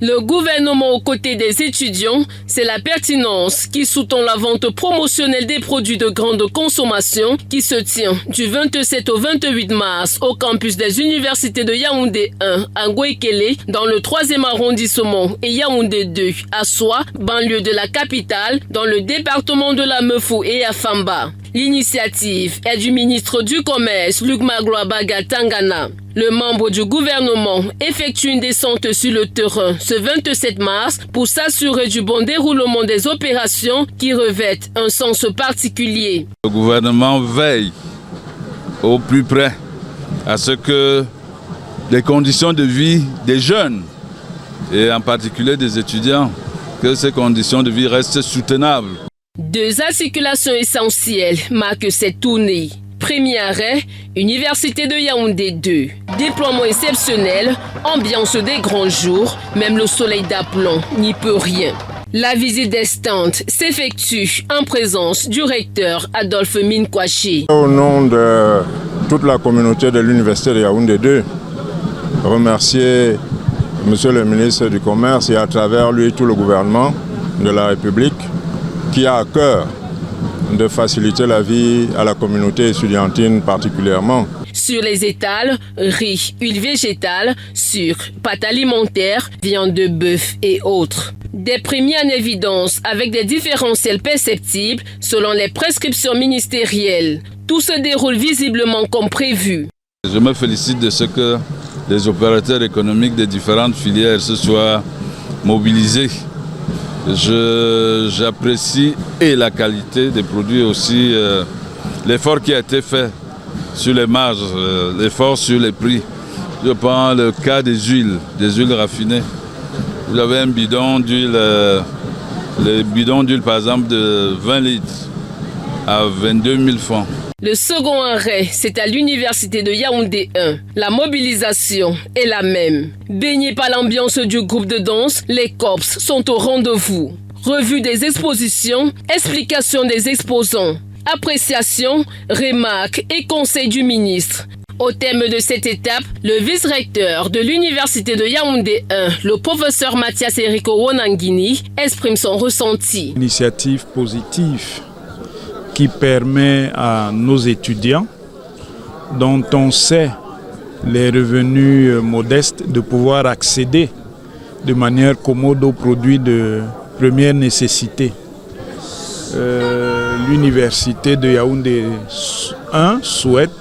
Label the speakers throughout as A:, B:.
A: Le gouvernement aux côtés des étudiants, c'est la pertinence qui sous-tend la vente promotionnelle des produits de grande consommation qui se tient du 27 au 28 mars au campus des universités de Yaoundé 1 à Ngouekele dans le 3e arrondissement et Yaoundé 2 à Soa, banlieue de la capitale, dans le département de la Meufou et à Famba. L'initiative est du ministre du Commerce, Luc Magloabaga Tangana. Le membre du gouvernement effectue une descente sur le terrain ce 27 mars pour s'assurer du bon déroulement des opérations qui revêtent un sens particulier.
B: Le gouvernement veille au plus près à ce que les conditions de vie des jeunes, et en particulier des étudiants, que ces conditions de vie restent soutenables.
A: 2 articulations essentielles marquent cette tournée. Premier arrêt, Université de Yaoundé 2. Déploiement exceptionnel, ambiance des grands jours, même le soleil d'aplomb n'y peut rien. La visite des stands s'effectue en présence du recteur Adolphe Minkwaché.
C: Au nom de toute la communauté de l'Université de Yaoundé 2, remercier Monsieur le ministre du Commerce et à travers lui tout le gouvernement de la République qui a à cœur de faciliter la vie à la communauté estudiantine particulièrement.
A: Sur les étals, riz, huile végétale, sucre, pâtes alimentaires, viande de bœuf et autres. Des prix mis en évidence avec des différentiels perceptibles selon les prescriptions ministérielles. Tout se déroule visiblement comme prévu.
B: Je me félicite de ce que les opérateurs économiques des différentes filières se soient mobilisés. J'apprécie et la qualité des produits aussi, l'effort qui a été fait sur les marges, l'effort sur les prix. Je prends le cas des huiles raffinées. Vous avez un bidon d'huile, le bidon d'huile par exemple de 20 litres à 22 000 francs.
A: Le second arrêt, c'est à l'université de Yaoundé 1. La mobilisation est la même. Baignés par l'ambiance du groupe de danse, les corps sont au rendez-vous. Revue des expositions, explication des exposants, appréciation, remarques et conseils du ministre. Au terme de cette étape, le vice-recteur de l'université de Yaoundé 1, le professeur Mathias Eriko Wonangini, exprime son ressenti.
D: Initiative positive qui permet à nos étudiants, dont on sait les revenus modestes, de pouvoir accéder de manière commode aux produits de première nécessité. L'université de Yaoundé 1 souhaite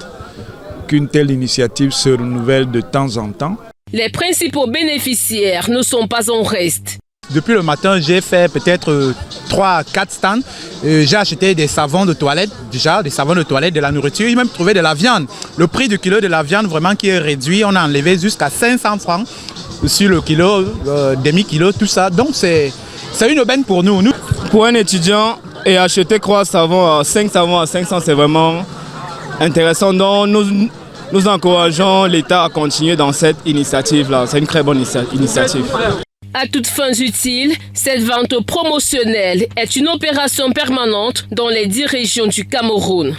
D: qu'une telle initiative se renouvelle de temps en temps.
A: Les principaux bénéficiaires ne sont pas en reste.
E: Depuis le matin, j'ai fait peut-être 3 à 4 stands. J'ai acheté des savons de toilette, de la nourriture, j'ai même trouvé de la viande. Le prix du kilo de la viande vraiment qui est réduit, on a enlevé jusqu'à 500 francs sur le kilo, demi-kilo, tout ça. Donc c'est une aubaine pour nous.
F: Pour un étudiant, et acheter 5 savons à 500, c'est vraiment intéressant. Donc nous encourageons l'État à continuer dans cette initiative-là. C'est une très bonne initiative.
A: À toutes fins utiles, cette vente promotionnelle est une opération permanente dans les 10 régions du Cameroun.